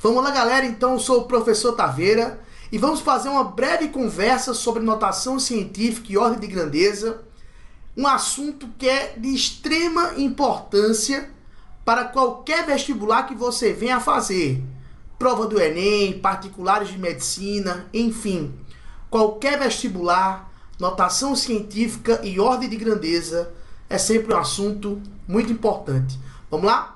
Vamos lá, galera, então eu sou o professor Taveira e vamos fazer uma breve conversa sobre notação científica e ordem de grandeza, um assunto que é de extrema importância para qualquer vestibular que você venha a fazer. Prova do Enem, particulares de medicina, enfim, qualquer vestibular, notação científica e ordem de grandeza é sempre um assunto muito importante. Vamos lá?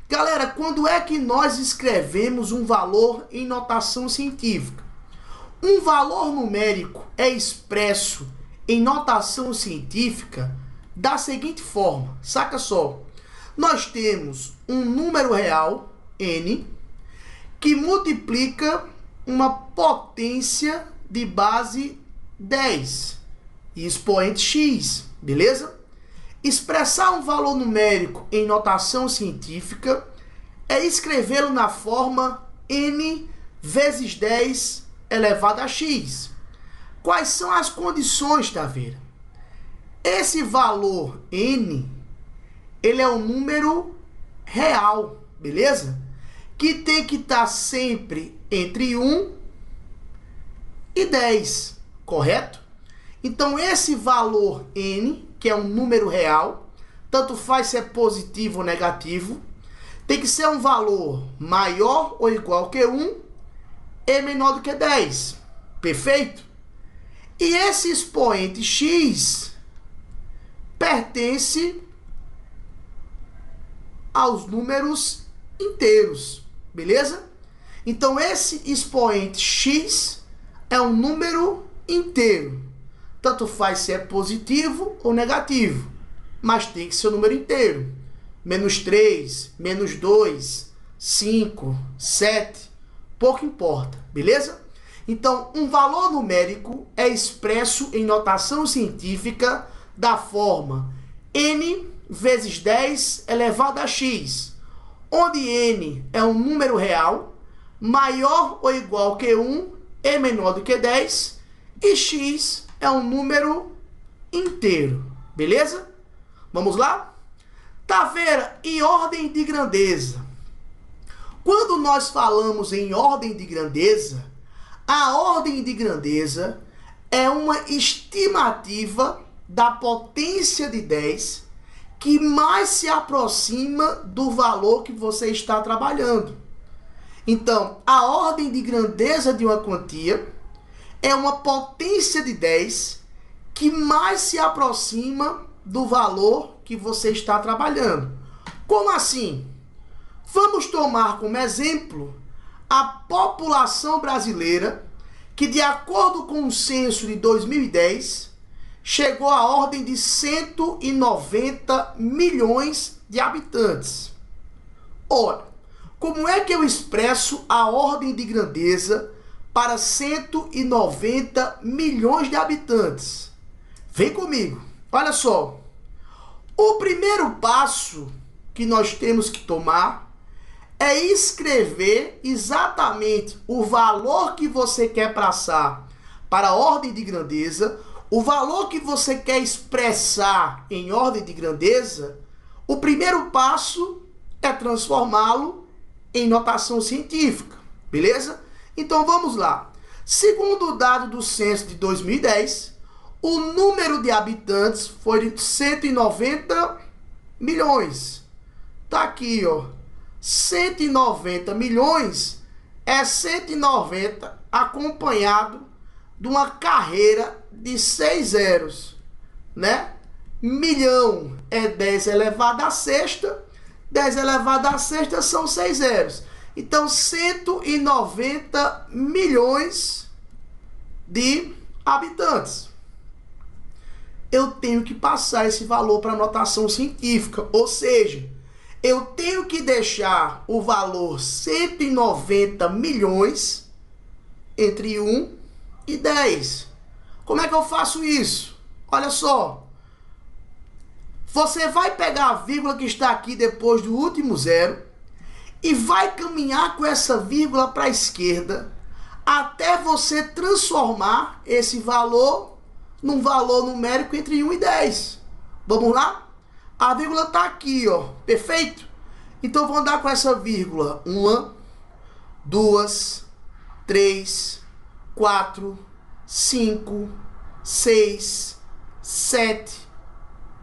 Galera, quando é que nós escrevemos um valor em notação científica? Um valor numérico é expresso em notação científica da seguinte forma, saca só. Nós temos um número real, n, que multiplica uma potência de base 10 e expoente x, beleza? Expressar um valor numérico em notação científica é escrevê-lo na forma n vezes 10 elevado a x. Quais são as condições, Taveira? Esse valor n, ele é um número real, beleza? Que tem que estar sempre entre 1 e 10, correto? Então, esse valor n, que é um número real, tanto faz se é positivo ou negativo, tem que ser um valor maior ou igual que 1 e menor do que 10. Perfeito? E esse expoente x pertence aos números inteiros, beleza? Então, esse expoente x é um número inteiro. Tanto faz se é positivo ou negativo, mas tem que ser um número inteiro. Menos 3, menos 2, 5, 7, pouco importa, beleza? Então, um valor numérico é expresso em notação científica da forma n vezes 10 elevado a x, onde n é um número real, maior ou igual que 1 e menor do que 10, e x é um número inteiro, beleza? Vamos lá? Taveira, em ordem de grandeza. Quando nós falamos em ordem de grandeza, a ordem de grandeza é uma estimativa da potência de 10 que mais se aproxima do valor que você está trabalhando. Então, a ordem de grandeza de uma quantia é uma potência de 10 que mais se aproxima do valor que você está trabalhando. Como assim? Vamos tomar como exemplo a população brasileira, que de acordo com o censo de 2010, chegou à ordem de 190 milhões de habitantes. Ora, como é que eu expresso a ordem de grandeza para 190 milhões de habitantes? Vem comigo, olha só. O primeiro passo que nós temos que tomar é escrever exatamente o valor que você quer passar para a ordem de grandeza, o valor que você quer expressar em ordem de grandeza. O primeiro passo é transformá-lo em notação científica, beleza? Então vamos lá. Segundo o dado do censo de 2010, o número de habitantes foi de 190 milhões. Tá aqui, ó. 190 milhões é 190 acompanhado de uma carreira de 6 zeros, né? Milhão é 10 elevado à sexta. 10 elevado à sexta são 6 zeros. Então, 190 milhões de habitantes. Eu tenho que passar esse valor para a notação científica, ou seja, eu tenho que deixar o valor 190 milhões entre 1 e 10. Como é que eu faço isso? Olha só. Você vai pegar a vírgula que está aqui depois do último zero e vai caminhar com essa vírgula para a esquerda até você transformar esse valor num valor numérico entre 1 e 10. Vamos lá? A vírgula está aqui, ó. Perfeito? Então, vou andar com essa vírgula uma, 2, 3, 4, 5, 6, 7,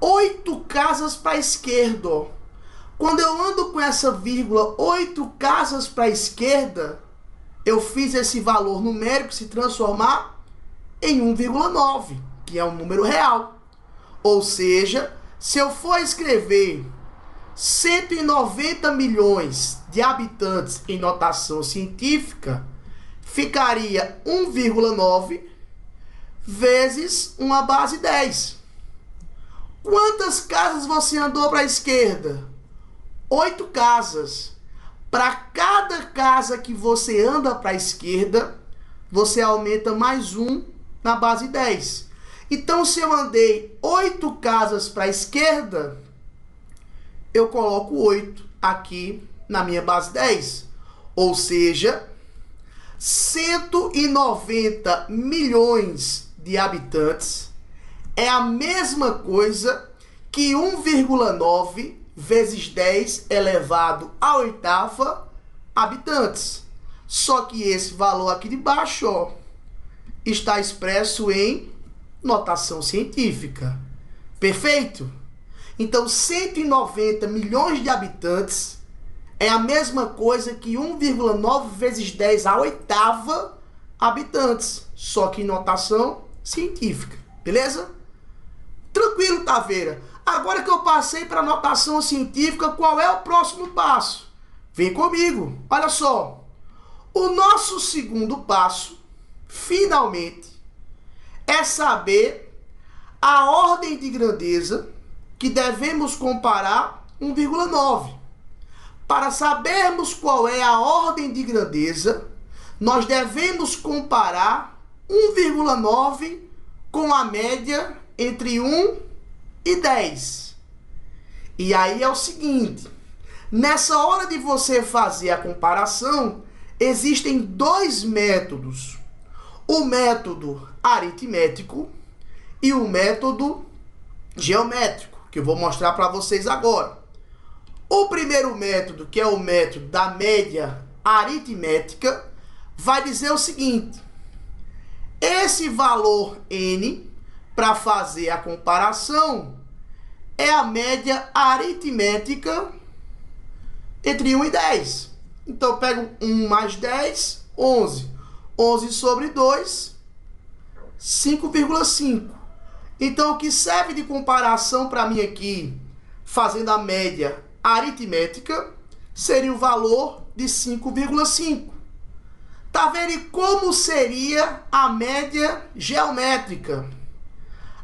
8 casas para a esquerda. Ó. Quando eu ando com essa vírgula 8 casas para a esquerda, eu fiz esse valor numérico se transformar em 1,9, que é um número real. Ou seja, se eu for escrever 190 milhões de habitantes em notação científica, ficaria 1,9 vezes uma base 10. Quantas casas você andou para a esquerda? 8 casas. Para cada casa que você anda para a esquerda, você aumenta mais 1 na base 10. Então, se eu andei 8 casas para a esquerda, eu coloco 8 aqui na minha base 10. Ou seja, 190 milhões de habitantes é a mesma coisa que 1,9 vezes 10 elevado à oitava habitantes. Só que esse valor aqui de baixo, ó, está expresso em notação científica. Perfeito? Então, 190 milhões de habitantes é a mesma coisa que 1,9 vezes 10 à oitava habitantes, só que em notação científica. Beleza? Tranquilo, Taveira. Agora que eu passei para a notação científica, qual é o próximo passo? Vem comigo. Olha só. O nosso segundo passo, finalmente, é saber a ordem de grandeza que devemos comparar 1,9. Para sabermos qual é a ordem de grandeza, nós devemos comparar 1,9 com a média entre 1 e 10. E aí é o seguinte, nessa hora de você fazer a comparação, existem 2 métodos. O método aritmético e o método geométrico, que eu vou mostrar para vocês agora. O primeiro método, que é o método da média aritmética, vai dizer o seguinte: esse valor n, para fazer a comparação, é a média aritmética entre 1 e 10. Então, eu pego 1 mais 10, 11. 11 sobre 2, 5,5. Então, o que serve de comparação para mim aqui, fazendo a média aritmética, seria o valor de 5,5. Tá vendo? E como seria a média geométrica?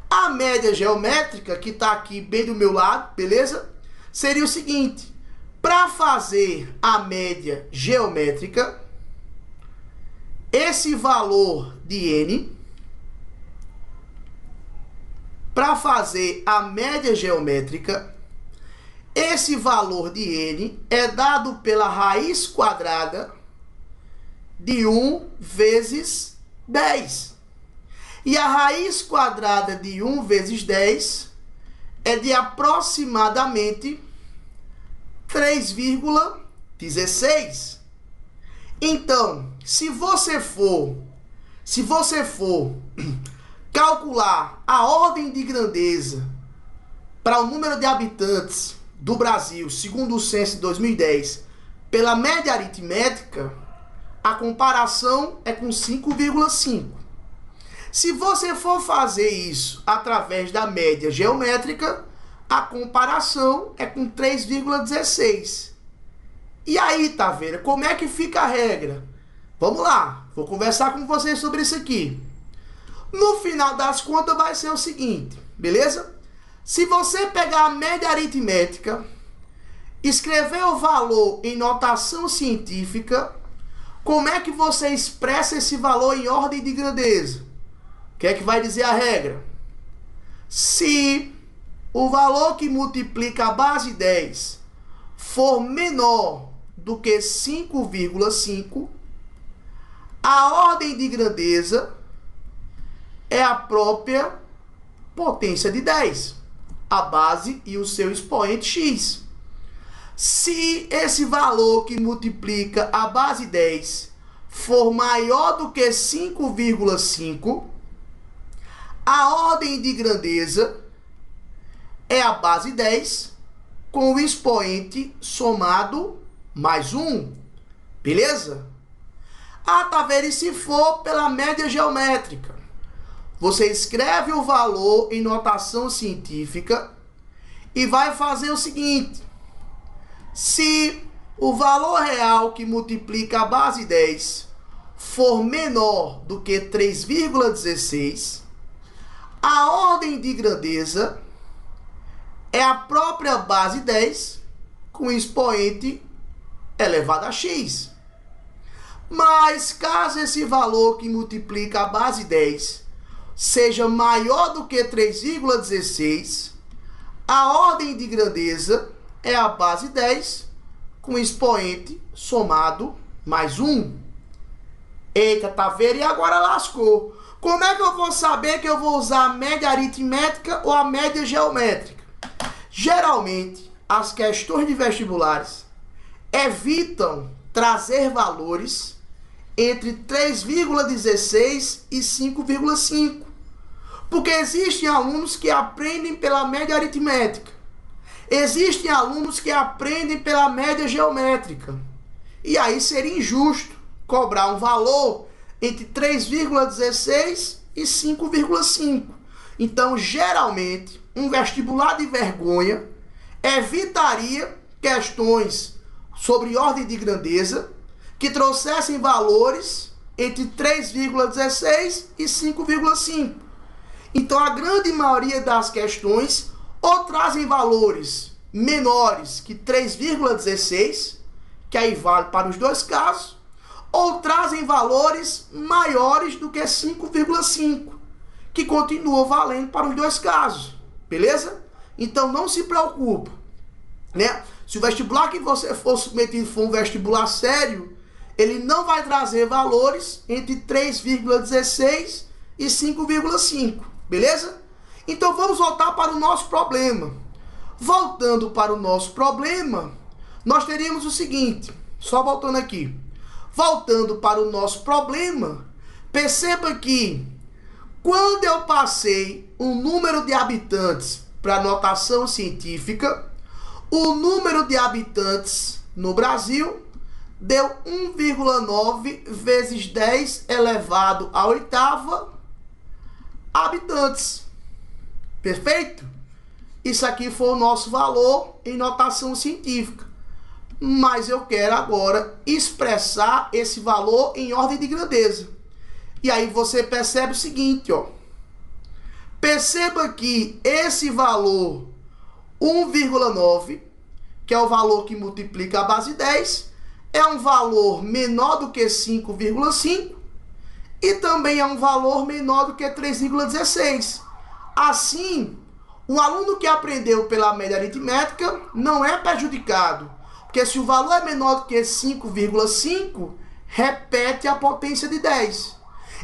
A média geométrica, que está aqui bem do meu lado, beleza? Seria o seguinte: para fazer a média geométrica, esse valor de n, para fazer a média geométrica, esse valor de n é dado pela raiz quadrada de 1 vezes 10. E a raiz quadrada de 1 vezes 10 é de aproximadamente 3,16. Então, se você for calcular a ordem de grandeza para o número de habitantes do Brasil, segundo o censo de 2010, pela média aritmética, a comparação é com 5,5. Se você for fazer isso através da média geométrica, a comparação é com 3,16. E aí, Taveira, como é que fica a regra? Vamos lá, vou conversar com vocês sobre isso aqui. No final das contas vai ser o seguinte, beleza? Se você pegar a média aritmética, escrever o valor em notação científica, como é que você expressa esse valor em ordem de grandeza? O que é que vai dizer a regra? Se o valor que multiplica a base 10 for menor do que 5,5, a ordem de grandeza é a própria potência de 10, a base e o seu expoente x. Se esse valor que multiplica a base 10 for maior do que 5,5, a ordem de grandeza é a base 10 com o expoente somado mais 1. Beleza? Taveira, e se for pela média geométrica? Você escreve o valor em notação científica e vai fazer o seguinte: se o valor real que multiplica a base 10 for menor do que 3,16, a ordem de grandeza é a própria base 10 com expoente elevado a x. Mas caso esse valor que multiplica a base 10 seja maior do que 3,16, a ordem de grandeza é a base 10 com expoente somado mais 1. Eita, Taveira, e agora lascou. Como é que eu vou saber que eu vou usar a média aritmética ou a média geométrica? Geralmente, as questões de vestibulares evitam trazer valores entre 3,16 e 5,5. Porque existem alunos que aprendem pela média aritmética. Existem alunos que aprendem pela média geométrica. E aí seria injusto cobrar um valor entre 3,16 e 5,5. Então, geralmente, um vestibular de vergonha evitaria questões sobre ordem de grandeza que trouxessem valores entre 3,16 e 5,5. Então, a grande maioria das questões ou trazem valores menores que 3,16, que aí vale para os dois casos, ou trazem valores maiores do que 5,5, que continua valendo para os dois casos, beleza? Então, não se preocupa, né? Se o vestibular que você for submetido for um vestibular sério, ele não vai trazer valores entre 3,16 e 5,5, beleza? Então vamos voltar para o nosso problema. Voltando para o nosso problema, nós teríamos o seguinte, só voltando aqui. Voltando para o nosso problema, perceba que quando eu passei um número de habitantes para notação científica, o número de habitantes no Brasil deu 1,9 vezes 10 elevado à oitava habitantes. Perfeito? Isso aqui foi o nosso valor em notação científica. Mas eu quero agora expressar esse valor em ordem de grandeza. E aí você percebe o seguinte, ó. Perceba que esse valor 1,9, que é o valor que multiplica a base 10, é um valor menor do que 5,5 e também é um valor menor do que 3,16. Assim, o aluno que aprendeu pela média aritmética não é prejudicado, porque se o valor é menor do que 5,5, repete a potência de 10.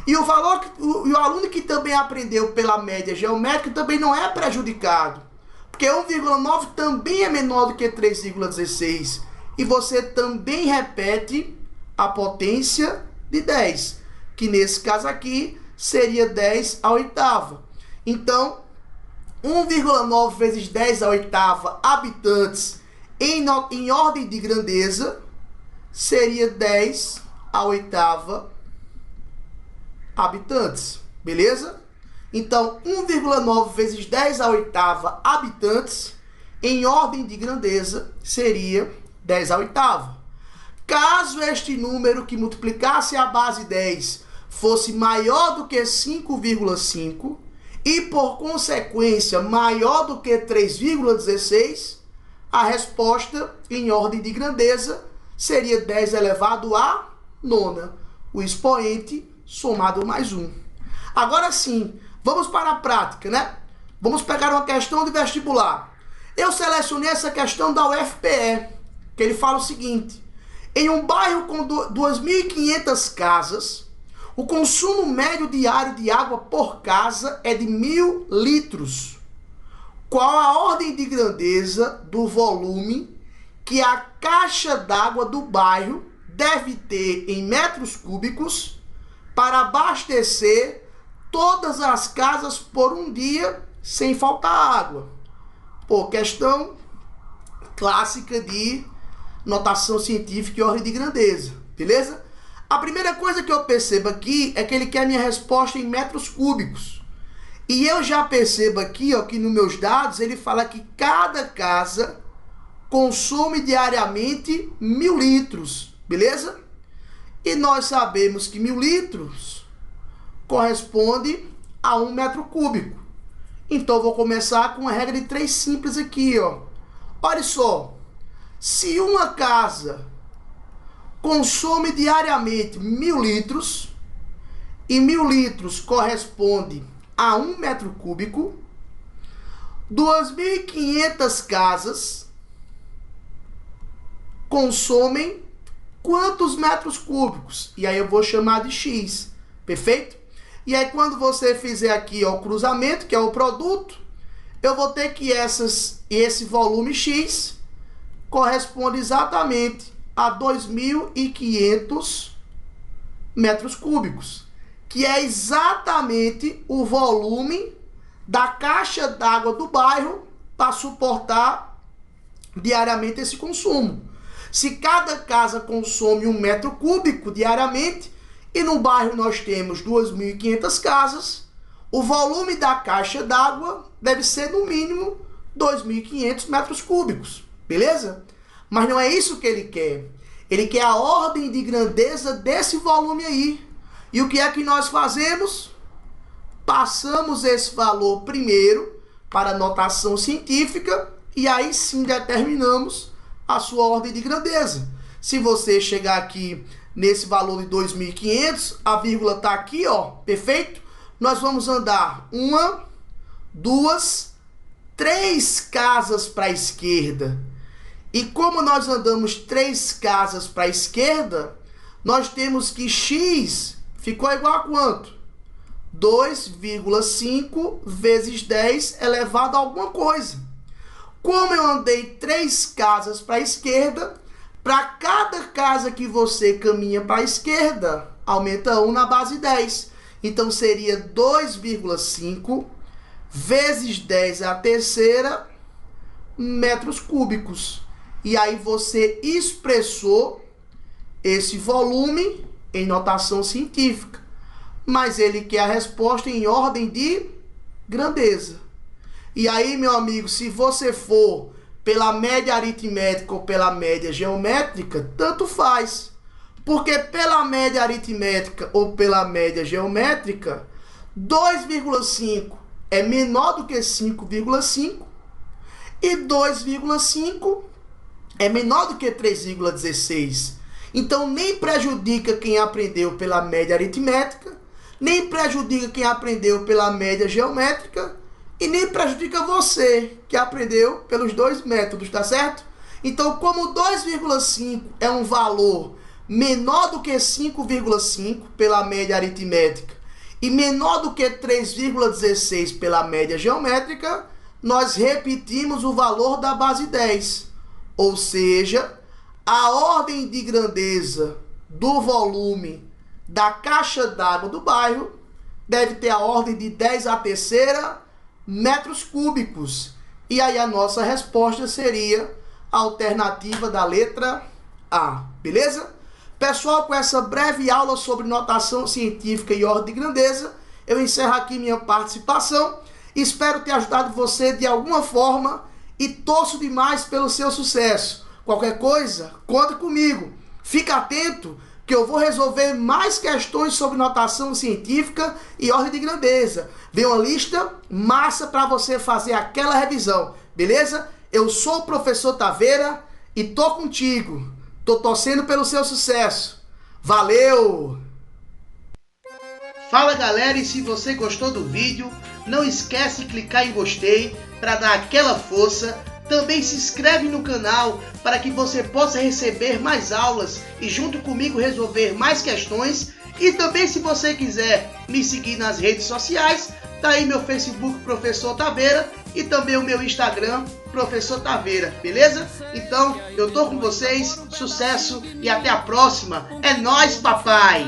E o aluno que também aprendeu pela média geométrica também não é prejudicado, porque 1,9 também é menor do que 3,16. E você também repete a potência de 10, que nesse caso aqui seria 10 à oitava. Então, 1,9 vezes 10 à oitava habitantes em ordem de grandeza seria 10 à oitava habitantes, beleza? Então, 1,9 vezes 10 à oitava habitantes em ordem de grandeza seria 10 à oitava. Caso este número que multiplicasse a base 10 fosse maior do que 5,5 e, por consequência, maior do que 3,16, a resposta em ordem de grandeza seria 10 elevado à nona, o expoente somado mais 1. Agora sim, vamos para a prática, né? Vamos pegar uma questão de vestibular. Eu selecionei essa questão da UFPE, que ele fala o seguinte: em um bairro com 2.500 casas, o consumo médio diário de água por casa é de 1.000 litros. Qual a ordem de grandeza do volume que a caixa d'água do bairro deve ter em metros cúbicos para abastecer todas as casas por um dia sem faltar água. Pô, questão clássica de notação científica e ordem de grandeza, beleza? A primeira coisa que eu percebo aqui é que ele quer minha resposta em metros cúbicos. E eu já percebo aqui, ó, que nos meus dados ele fala que cada casa consome diariamente 1000 litros, beleza? E nós sabemos que 1000 litros corresponde a 1 metro cúbico. Então eu vou começar com uma regra de 3 simples aqui, ó. Olha só, se uma casa consome diariamente 1000 litros e 1000 litros corresponde a 1 metro cúbico, 2.500 casas consomem quantos metros cúbicos? E aí eu vou chamar de X, perfeito? E aí quando você fizer aqui ó, o cruzamento, que é o produto, eu vou ter que esse volume X corresponde exatamente a 2.500 metros cúbicos, que é exatamente o volume da caixa d'água do bairro para suportar diariamente esse consumo. Se cada casa consome 1 metro cúbico diariamente, e no bairro nós temos 2.500 casas, o volume da caixa d'água deve ser no mínimo 2.500 metros cúbicos, beleza? Mas não é isso que ele quer. Ele quer a ordem de grandeza desse volume aí. E o que é que nós fazemos? Passamos esse valor primeiro para a notação científica e aí sim determinamos a sua ordem de grandeza. Se você chegar aqui nesse valor de 2.500, a vírgula está aqui, ó, perfeito? Nós vamos andar 1, 2, 3 casas para a esquerda. E como nós andamos 3 casas para a esquerda, nós temos que X ficou igual a quanto? 2,5 vezes 10 elevado a alguma coisa. Como eu andei 3 casas para a esquerda, para cada casa que você caminha para a esquerda, aumenta 1 na base 10. Então seria 2,5 vezes 10 a terceira metros cúbicos. E aí você expressou esse volume em notação científica. Mas ele quer a resposta em ordem de grandeza. E aí, meu amigo, se você for pela média aritmética ou pela média geométrica, tanto faz. Porque pela média aritmética ou pela média geométrica, 2,5 é menor do que 5,5 e 2,5 é menor do que 3,16. Então nem prejudica quem aprendeu pela média aritmética, nem prejudica quem aprendeu pela média geométrica e nem prejudica você que aprendeu pelos 2 métodos, tá certo? Então, como 2,5 é um valor menor do que 5,5 pela média aritmética e menor do que 3,16 pela média geométrica, nós repetimos o valor da base 10. Ou seja, a ordem de grandeza do volume da caixa d'água do bairro deve ter a ordem de 10 a terceira metros cúbicos. E aí a nossa resposta seria a alternativa da letra A, beleza? Pessoal, com essa breve aula sobre notação científica e ordem de grandeza, eu encerro aqui minha participação. Espero ter ajudado você de alguma forma e torço demais pelo seu sucesso. Qualquer coisa, conta comigo. Fica atento que eu vou resolver mais questões sobre notação científica e ordem de grandeza. Vem uma lista massa para você fazer aquela revisão, beleza? Eu sou o professor Taveira e tô contigo. Tô torcendo pelo seu sucesso. Valeu! Fala galera, e se você gostou do vídeo, não esquece de clicar em gostei para dar aquela força. Também se inscreve no canal para que você possa receber mais aulas e junto comigo resolver mais questões. E também, se você quiser me seguir nas redes sociais, tá aí meu Facebook Professor Taveira e também o meu Instagram, Professor Taveira, beleza? Então, eu tô com vocês, sucesso e até a próxima. É nóis, papai!